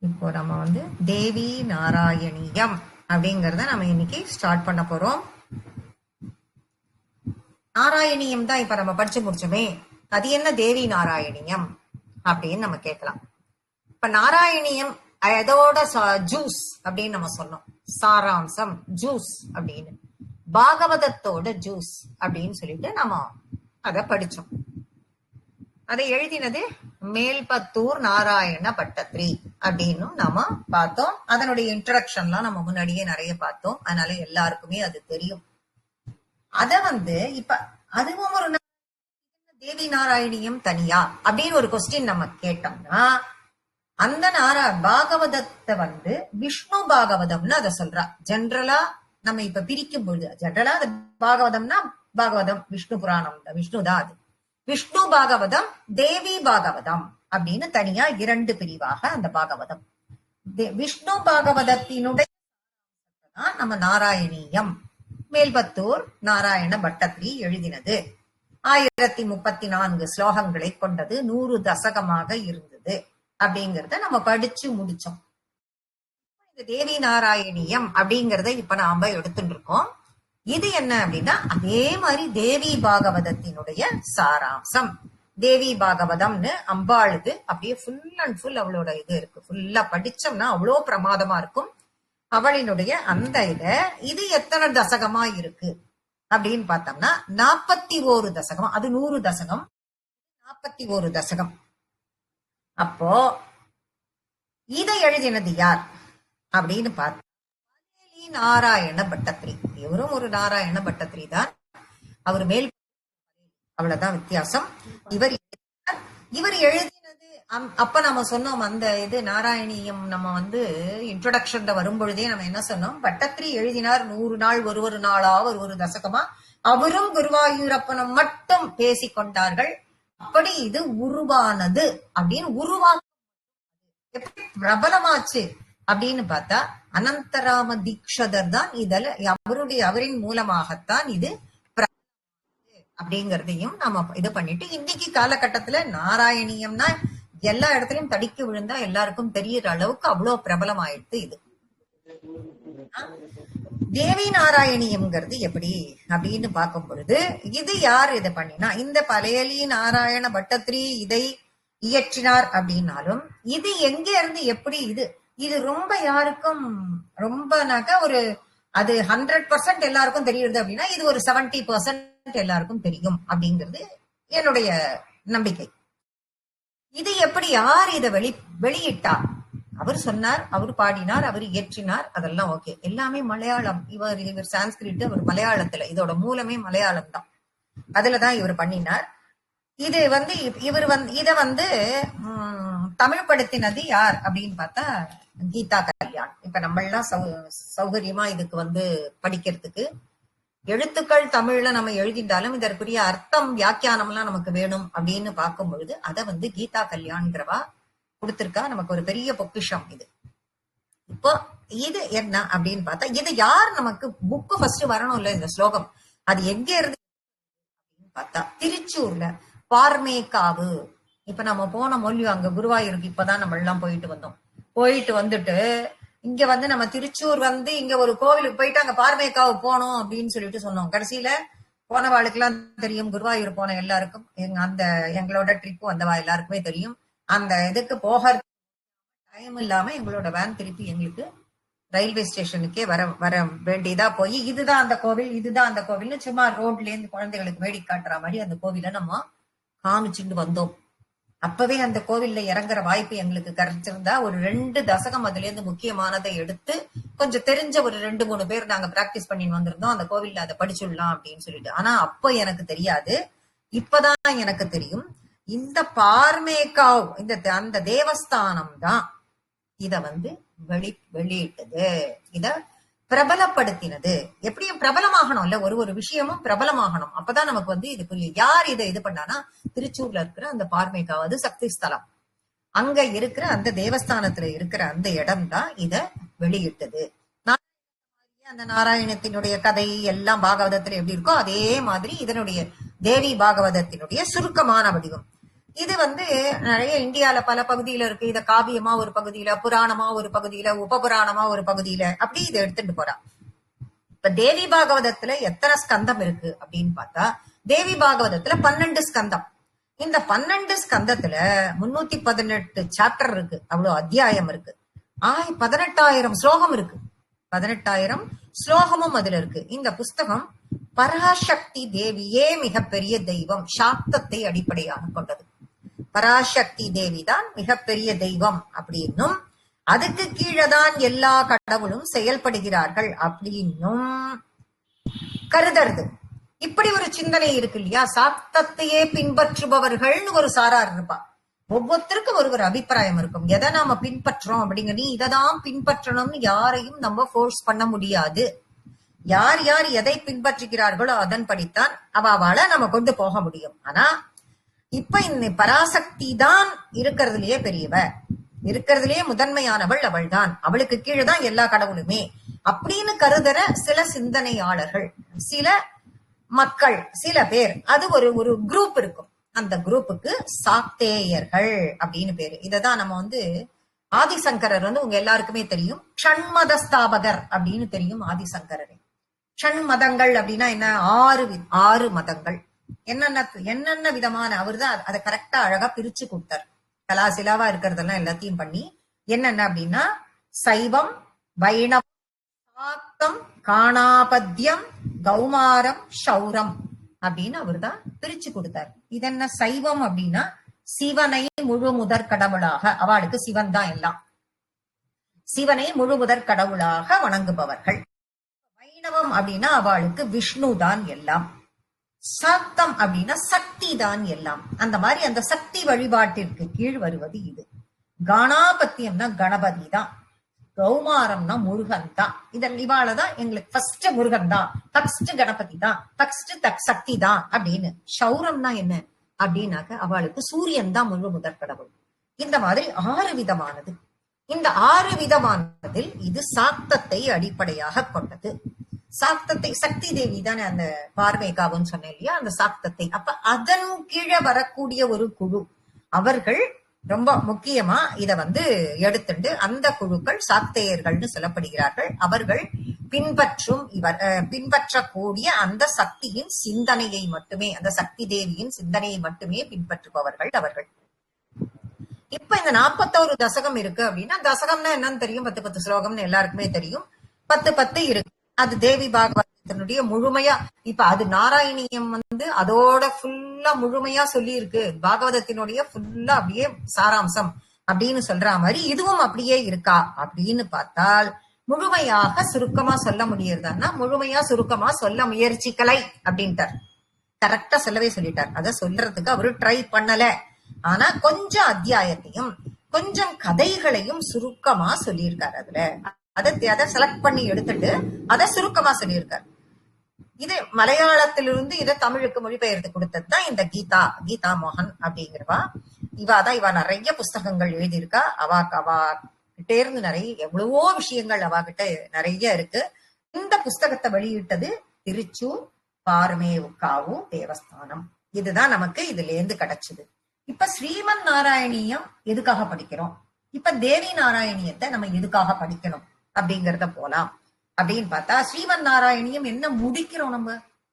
இப்போ நம்ம வந்து தேவி நாராயணியம் அப்படிங்கறத நம்ம இன்னைக்கு ஸ்டார்ட் பண்ண போறோம். நாராயணியம் தான் இப்ப நம்ம படிச்சு முடிச்சோமே, அது என்ன தேவி நாராயணியம் அப்படின்னு நம்ம கேட்கலாம். இப்ப நாராயணியம் அதோட ஜூஸ் அப்படின்னு நம்ம சொன்னோம், சாராம்சம் ஜூஸ் அப்படின்னு, பாகவதத்தோட ஜூஸ் அப்படின்னு சொல்லிட்டு நம்ம அதை படிச்சோம். அதை எழுதினது மேல்பத்தூர் நாராயண பட்டத்ரி அப்படின்னு நாம பார்த்தோம். அதனுடைய இன்ட்ரடக்ஷன்லாம் நம்ம முன்னாடியே நிறைய பார்த்தோம், அதனால எல்லாருக்குமே அது தெரியும். அத வந்து இப்ப அதுவும் ஒரு தேவி நாராயணியம் தனியா அப்படின்னு ஒரு கொஸ்டின் நம்ம கேட்டோம்னா, அந்த பாகவதத்தை வந்து விஷ்ணு பாகவதம்னு அதை சொல்றா. ஜென்ரலா நம்ம இப்ப பிரிக்கும் பொழுது ஜென்ரலா அது பாகவதம்னா பாகவதம் விஷ்ணு புராணம், விஷ்ணு தான் அது. விஷ்ணு பாகவதம், தேவி பாகவதம் அப்படின்னு தனியா இரண்டு பிரிவாக அந்த பாகவதம். விஷ்ணு பாகவதத்தினுடைய நம்ம நாராயணியம் மேல்பத்தூர் நாராயண பட்டத்ரி எழுதினது. 1034 ஸ்லோகங்களை கொண்டது, 100 தசகமாக இருந்தது அப்படிங்கறத நம்ம படிச்சு முடிச்சோம். இந்த தேவி நாராயணியம் அப்படிங்கறத இப்ப நாம எடுத்துட்டு இருக்கோம். இது என்ன அப்படின்னா, அதே மாதிரி தேவி பாகவதத்தினுடைய சாராம்சம். தேவி பாகவதம்னு அம்பாளுது அப்படியே ஃபுல் அண்ட் ஃபுல் அவளோட இது இருக்கு. ஃபுல்லா படிச்சோம்னா அவ்வளோ பிரமாதமா இருக்கும் அவளினுடைய அந்த இது எத்தனை தசகமா இருக்கு அப்படின்னு பார்த்தோம்னா 41 தசகம். அது 100 தசகம், 41 தசகம். அப்போ இதை எழுதினது யார் அப்படின்னு பார்த்தா நாராயண பட்டத்ரி. இவரும் ஒரு நாராயண பட்டத்ரி தான். அவர் மேல் அவ்வளவுதான் வித்தியாசம். இவர் எழுதினது அப்ப நம்ம சொன்னோம், அந்த இது நாராயணியம் நம்ம வந்து இன்ட்ரோடக்ஷன்ல வரும்பொழுதே நம்ம என்ன சொன்னோம், பட்டத்ரி எழுதினார் 100 நாள் ஒரு நாளா ஒரு தசகமா. அவரும் குருவாயூரப்பனும் மட்டும் பேசிக்கொண்டார்கள். அப்படி இது உருவானது அப்படின்னு எப்படி பிரபலமாச்சு அப்படின்னு பார்த்தா அனந்தராம தீக்ஷதர் தான் இதுல அவரின் மூலமாகத்தான் இது அப்படிங்கறதையும் நாம இது பண்ணிட்டு, இன்னைக்கு காலகட்டத்துல நாராயணியம்னா எல்லா இடத்துலயும் தடிக்கு விழுந்தா எல்லாருக்கும் தெரியற அளவுக்கு அவ்வளவு பிரபலம் ஆயிடுது இது. தேவி நாராயணியம்ங்கிறது எப்படி அப்படின்னு பார்க்கும் பொழுது, இது யார் இதை பண்ணினா, இந்த பழையலி நாராயண பட்டத்ரி இதை இயற்றினார் அப்படின்னாலும், இது எங்க இருந்து எப்படி இது ரொம்ப யாருக்கும் ரொம்பனாக்கா ஒரு அது 100% எல்லாருக்கும் தெரியுது அப்படின்னா, இது ஒரு 70% எல்லாருக்கும் தெரியும் அப்படிங்கிறது என்னுடைய நம்பிக்கை. இது எப்படி யார் இதை வெளியிட்டா, அவர் சொன்னார், அவர் பாடினார், அவர் இயற்றினார், அதெல்லாம் ஓகே. எல்லாமே மலையாளம். இவர் சான்ஸ்கிரிட், அவர் மலையாளத்துல, இதோட மூலமே மலையாளம் தான். அதுலதான் இவர் பண்ணினார். இது வந்து இத வந்து தமிழ் படுத்தினது யார் அப்படின்னு பார்த்தா கீதா கல்யாண். இப்ப நம்ம எல்லாம் சௌகரியமா இதுக்கு வந்து படிக்கிறதுக்கு எழுத்துக்கள் தமிழ்ல நம்ம எழுதிட்டாலும் இதற்குரிய அர்த்தம் வியாக்கியானம் எல்லாம் நமக்கு வேணும் அப்படின்னு பார்க்கும் பொழுது அதை வந்து கீதா கல்யாண்கிறவா கொடுத்திருக்கா. நமக்கு ஒரு பெரிய பொக்கிஷம் இது. இப்போ இது என்ன அப்படின்னு பார்த்தா, இது யார் நமக்கு புக்கு ஃபர்ஸ்ட் வரணும் இல்ல, இந்த ஸ்லோகம் அது எங்க இருந்து அப்படின்னு பார்த்தா திருச்சூர்ல பார்மேக்காவு. இப்ப நம்ம போன மொழியும் அங்க குருவாயூருக்கு இப்பதான் நம்ம எல்லாம் போயிட்டு வந்துட்டு இங்க வந்து நம்ம திருச்சூர் வந்து இங்க ஒரு கோவிலுக்கு போயிட்டு அங்க பார்மேக்காவு போனோம் அப்படின்னு சொல்லிட்டு சொன்னோம். கடைசியில போனவாளுக்கெல்லாம் தெரியும், குருவாயூர் போன எல்லாருக்கும் எங்களோட ட்ரிப்பு வந்தவா எல்லாருக்குமே தெரியும். அந்த இதுக்கு போக டைம் இல்லாம எங்களோட வேன் திருப்பி எங்களுக்கு ரயில்வே ஸ்டேஷனுக்கே வர வேண்டியதா போய், இதுதான் அந்த கோவில், இதுதான் அந்த கோவில்னு சும்மா ரோட்ல இருந்து குழந்தைகளுக்கு வேடி காட்டுற மாதிரி அந்த கோவில நம்ம காமிச்சுட்டு வந்தோம். அப்பவே அந்த கோவில்ல இறங்குற வாய்ப்பு எங்களுக்கு கிடைச்சிருந்தா ஒரு 2 தசகம் அதுல இருந்து முக்கியமானதை எடுத்து கொஞ்சம் தெரிஞ்ச ஒரு 2-3 பேர் நாங்க பிராக்டிஸ் பண்ணிட்டு வந்திருந்தோம், அந்த கோவில்ல அதை படிச்சுடலாம் அப்படின்னு சொல்லிட்டு. ஆனா அப்ப எனக்கு தெரியாது, இப்பதான் எனக்கு தெரியும். இந்த பார்மேக்காவ் அந்த தேவஸ்தானம் தான் இத வந்து வெளியிட்டது, இத பிரபலப்படுத்தினது. எப்படியும் பிரபலமாகணும் இல்ல, ஒரு விஷயமும் பிரபலமாகணும். அப்பதான் நமக்கு வந்து இது புரியும். யார் இதை இது பண்ணானா, திருச்சூர்ல இருக்கிற அந்த பார்மேக்காவது சக்தி ஸ்தலம், அங்க இருக்கிற அந்த தேவஸ்தானத்துல இருக்கிற அந்த இடம் தான் இத வெளியிட்டது. அந்த நாராயணத்தினுடைய கதை எல்லாம் பாகவதத்துல எப்படி இருக்கோ அதே மாதிரி இதனுடைய தேவி பாகவதத்தினுடைய சுருக்கமான வடிவம். இது நிறைய இந்தியால பல பகுதியில இருக்கு. இத காவியமா ஒரு பகுதியில, புராணமா ஒரு பகுதியில, உபபுராணமா ஒரு பகுதியில, அப்படி இதை எடுத்துட்டு போறா. இப்ப தேவி பாகவதத்துல எத்தனை ஸ்கந்தம் இருக்கு அப்படின்னு பார்த்தா, தேவி பாகவதத்துல 12 ஸ்கந்தம். இந்த 12 ஸ்கந்தத்துல 318 சாப்டர் இருக்கு, அவ்வளவு அத்தியாயம் இருக்கு. 18,000 ஸ்லோகம் இருக்கு. 18,000 ஸ்லோகமும் அதுல இருக்கு. இந்த புஸ்தகம் பராசக்தி தேவியே மிகப்பெரிய தெய்வம், சாக்தத்தை அடிப்படையாக கொண்டது. பராசக்தி தேவி தான் மிகப்பெரிய தெய்வம் அப்படின்னும், அதுக்கு கீழதான் எல்லா கடவுளும் செயல்படுகிறார்கள் அப்படின்னும் கருதறது. இப்படி ஒரு சிந்தனை இருக்கு இல்லையா? சாக்தத்தையே பின்பற்றுபவர்கள்னு ஒரு சாரார் இருப்பா. ஒவ்வொருத்தருக்கும் ஒரு அபிப்பிராயம் இருக்கும், எதை நாம பின்பற்றோம் அப்படிங்க. நீ இததான் பின்பற்றணும்னு யாரையும் நம்ம போர்ஸ் பண்ண முடியாது. யார் யார் எதை பின்பற்றுகிறார்களோ அதன்படித்தான் அவளை நம்ம கொண்டு போக முடியும். ஆனா இப்ப இந்த பராசக்தி தான் இருக்கிறதுலயே பெரியவ, இருக்கிறதுலயே முதன்மையானவள் அவள் தான், அவளுக்கு கீழே தான் எல்லா கடவுளுமே அப்படின்னு கருதுற சில சிந்தனையாளர்கள், சில மக்கள், சில பேர், அது ஒரு குரூப் இருக்கும். அந்த குரூப்புக்கு சாக்தேயர்கள் அப்படின்னு பேரு. இததான் நம்ம ஆதிசங்கரர் உங்க எல்லாருக்குமே தெரியும், ஷண்மத ஸ்தாபகர் அப்படின்னு தெரியும் ஆதிசங்கரரை. ஷண்மதங்கள் அப்படின்னா என்ன? 6 மதங்கள். என்னென்ன விதமான, அவர் தான் அதை கரெக்டா அழகா பிரிச்சு கொடுத்தார். கலாசிலாவா இருக்கிறதெல்லாம் எல்லாத்தையும் பண்ணி என்னென்ன அப்படின்னா, சைவம், வைணவம், சாக்தம், காணாபத்தியம், கௌமாரம், சௌரம் அப்படின்னு அவர் தான் பிரிச்சு கொடுத்தார். இது என்ன? சைவம் அப்படின்னா சிவனை முழு முதற் கடவுளாக, அவளுக்கு சிவன் தான் எல்லாம், சிவனை முழு முதற் கடவுளாக வணங்குபவர்கள். வைணவம் அப்படின்னா அவளுக்கு விஷ்ணு தான் எல்லாம். சாக்தம் அப்படின்னா சக்தி தான் எல்லாம். அந்த மாதிரி அந்த சக்தி வழிபாட்டிற்கு கீழ் வருவது இது. காணாபத்தியம்னா கணபதி தான். கௌமாரம்னா முருகன் தான். இவாளதான் எங்களுக்கு ஃபர்ஸ்ட் முருகன் தான், ஃபர்ஸ்ட் கணபதி தான், ஃபர்ஸ்ட் சக்தி தான் அப்படின்னு. சௌரம்னா என்ன அப்படின்னாக்க அவளுக்கு சூரியன் தான் முழு முதற் கடவுள். இந்த மாதிரி 6 விதமானது. இந்த 6 விதமானதில் இது சாக்தத்தை அடிப்படையாக கொண்டது. சாக்தத்தை, சக்தி தேவி தானே அந்த பார்வேகாவுன்னு சொன்னேன் இல்லையா, அந்த சாக்தத்தை. அப்ப அதன் கீழே வரக்கூடிய ஒரு குழு, அவர்கள் ரொம்ப முக்கியமா இத எடுத்துட்டு அந்த குழுக்கள் சாக்தேயர்கள்னு சொல்லப்படுகிறார்கள். அவர்கள் பின்பற்றக்கூடிய அந்த சக்தியின் சிந்தனையை மட்டுமே, அந்த சக்தி தேவியின் சிந்தனையை மட்டுமே பின்பற்றுபவர்கள் அவர்கள். இப்ப இந்த 41 தசகம் இருக்கு அப்படின்னா, தசகம்னா என்னன்னு தெரியும், 10 ஸ்லோகம்னு எல்லாருக்குமே தெரியும். 10 இருக்கு. அது தேவி பாகவதத்தினுடைய முழுமையா, இப்ப அது நாராயணியம் அதோட ஃபுல்லா முழுமையா சொல்லி இருக்கு. பாகவதத்தினுடைய ஃபுல்லா அப்படியே சாராம்சம் அப்படின்னு சொல்ற மாதிரி இதுவும் அப்படியே இருக்கா அப்படின்னு பார்த்தால், முழுமையாக சுருக்கமா சொல்ல முடியறதுன்னா, முழுமையா சுருக்கமா சொல்ல முயற்சிக்கலை அப்படின்ட்டார். கரெக்டா சொல்லவே சொல்லிட்டார். அத சொல்றதுக்கு அவரு ட்ரை பண்ணல. ஆனா கொஞ்சம் அத்தியாயத்தையும் கொஞ்சம் கதைகளையும் சுருக்கமா சொல்லியிருக்காரு. அதுல அதை செலக்ட் பண்ணி எடுத்துட்டு அதை சுருக்கமா சொல்லியிருக்காரு. இது மலையாளத்திலிருந்து இதை தமிழுக்கு மொழிபெயர்த்து கொடுத்ததுதான் இந்த கீதா மோகன் அப்படிங்கிறவா. இவா நிறைய புஸ்தகங்கள் எழுதியிருக்கா. அவா கிட்டே இருந்து நிறைய எவ்வளவோ விஷயங்கள் அவாகிட்ட நிறைய இருக்கு. இந்த புஸ்தகத்தை வெளியிட்டது திருச்சூர் பார்மேவுக்காவு தேவஸ்தானம். இதுதான் நமக்கு இதுல இருந்து கிடைச்சது. இப்ப ஸ்ரீமன் நாராயணியம் எதுக்காக படிக்கிறோம், இப்ப தேவி நாராயணியத்தை நம்ம எதுக்காக படிக்கணும் அப்படிங்கறத போலாம் அப்படின்னு பார்த்தா, ஸ்ரீமன் நாராயணியம் என்ன முடிக்கிறோம் நம்ம?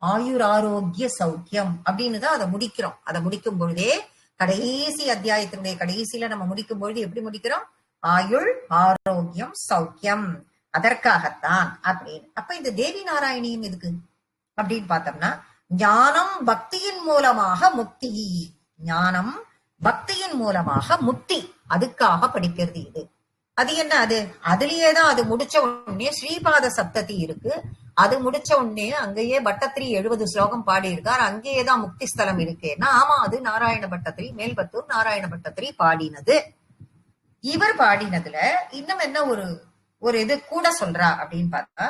ஆயுர் ஆரோக்கிய சௌக்கியம் அப்படின்னு தான் அதை முடிக்கிறோம். அதை முடிக்கும் பொழுதே கடைசி அத்தியாயத்தினுடைய கடைசியில நம்ம முடிக்கும் பொழுது எப்படி முடிக்கிறோம்? ஆயுள் ஆரோக்கியம் சௌக்கியம், அதற்காகத்தான் அப்படின்னு. அப்ப இந்த தேவி நாராயணியம் எதுக்கு அப்படின்னு பார்த்தோம்னா, ஞானம் பக்தியின் மூலமாக முக்தி, ஞானம் பக்தியின் மூலமாக முக்தி, அதுக்காக படிக்கிறது இது. அது என்ன? அதுலயேதான் அது முடிச்ச உடனே ஸ்ரீபாத சப்ததி இருக்கு. அது முடிச்ச உடனே அங்கேயே பட்டத்திரி 70 ஸ்லோகம் பாடி இருக்கார். அங்கேயேதான் முக்தி ஸ்தலம் இருக்கேன்னா, ஆமா, அது நாராயண பட்டத்திரி, மேல்பத்தூர் நாராயண பட்டத்திரி பாடினது. இவர் பாடினதுல இன்னும் என்ன ஒரு இது கூட சொல்றா அப்படின்னு பார்த்தா,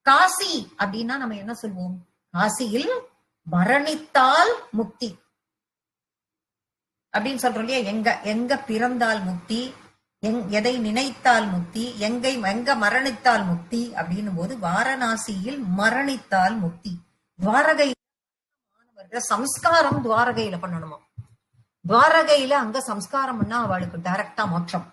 காசி அப்படின்னா நம்ம என்ன சொல்வோம்? காசியில் மரணித்தால் முக்தி அப்படின்னு சொல்றோம் இல்லையா? எங்க பிறந்தால் முக்தி, எதை நினைத்தால் முக்தி, எங்க மரணித்தால் முக்தி அப்படின்னும் போது வாரணாசியில் மரணித்தால் முக்தி. துவாரகை மாணவர்கள் சம்ஸ்காரம் துவாரகையில பண்ணணுமா? துவாரகையில அங்க சம்ஸ்காரம் பண்ணா அவளுக்கு டைரக்டா மோட்சம்.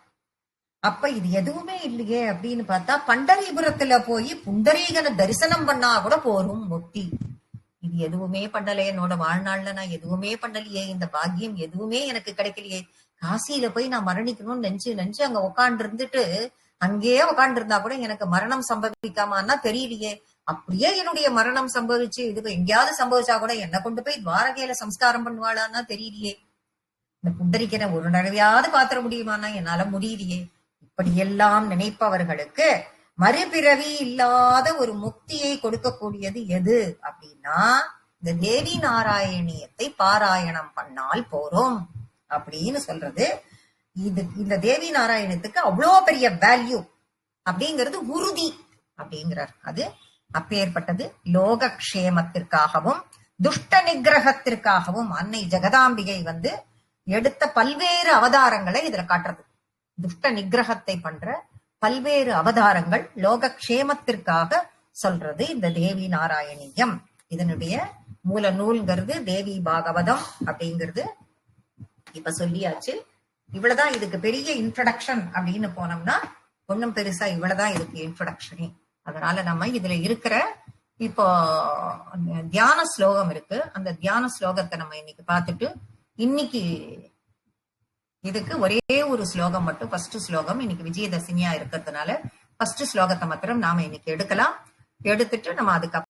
அப்ப இது எதுவுமே இல்லையே அப்படின்னு பார்த்தா பண்டரிபுரத்துல போய் புண்டரீகனை தரிசனம் பண்ணா கூட போரும் முக்தி. இது எதுவுமே பண்ணலையே, என்னோட வாழ்நாள்ல நான் எதுவுமே பண்ணலையே, இந்த பாக்கியம் எதுவுமே எனக்கு கிடைக்கலையே, காசியில போய் நான் மரணிக்கணும்னு நினைச்சு அங்க உட்கார்ந்து இருந்துட்டு அங்கேயே உட்கார்ந்து இருந்தா கூட எனக்கு மரணம் சம்பவிக்காமான்னா தெரியலையே. அப்படியே என்னுடைய மரணம் சம்பவிச்சு இது எங்கேயாவது சம்பவிச்சா கூட என்ன கொண்டு போய் துவாரகையில சம்ஸ்காரம் பண்ணுவாளான்னா தெரியலையே. இந்த புண்டரிக்கனை ஒரு தடவையாவது பாத்திர முடியுமானா என்னால முடியலையே. இப்படியெல்லாம் நினைப்பவர்களுக்கு மறுபிறவி இல்லாத ஒரு முக்தியை கொடுக்கக்கூடியது எது அப்படின்னா இந்த தேவி நாராயணியத்தை பாராயணம் பண்ணால் போறோம் அப்படின்னு சொல்றது. இது இந்த தேவி நாராயணத்துக்கு அவ்வளோ பெரிய வேல்யூ அப்படிங்கிறது உறுதி அப்படிங்கிறார். அது அப்பேற்பட்டது லோகக்ஷேமத்திற்காகவும் துஷ்ட நிகிரகத்திற்காகவும் அன்னை ஜெகதாம்பிகை எடுத்த பல்வேறு அவதாரங்களை இதுல காட்டுறது. துஷ்ட நிகிரகத்தை பண்ற பல்வேறு அவதாரங்கள் லோகக்ஷேமத்திற்காக சொல்றது இந்த தேவி நாராயணியம். இதனுடைய மூல நூல்ங்கிறது தேவி பாகவதம் அப்படிங்கிறது இப்ப சொல்லியாச்சு. இவ்வளவுதான் இதுக்கு பெரிய இன்ட்ரடக்ஷன் அப்படின்னு போனோம்னா ஒன்னும் பெருசா இவ்வளவுதான் இதுக்கு இன்ட்ரடக்ஷனே. அதனால நம்ம இதுல இருக்கிற இப்போ தியான ஸ்லோகம் இருக்கு, அந்த தியான ஸ்லோகத்தை நம்ம இன்னைக்கு பார்த்துட்டு இன்னைக்கு இதுக்கு ஒரே ஒரு ஸ்லோகம் மட்டும், ஃபர்ஸ்ட் ஸ்லோகம் இன்னைக்கு விஜயதசமியா இருக்கிறதுனால ஃபர்ஸ்ட் ஸ்லோகத்தை மாத்திரம் நாம இன்னைக்கு எடுக்கலாம். எடுத்துட்டு நம்ம அதுக்கு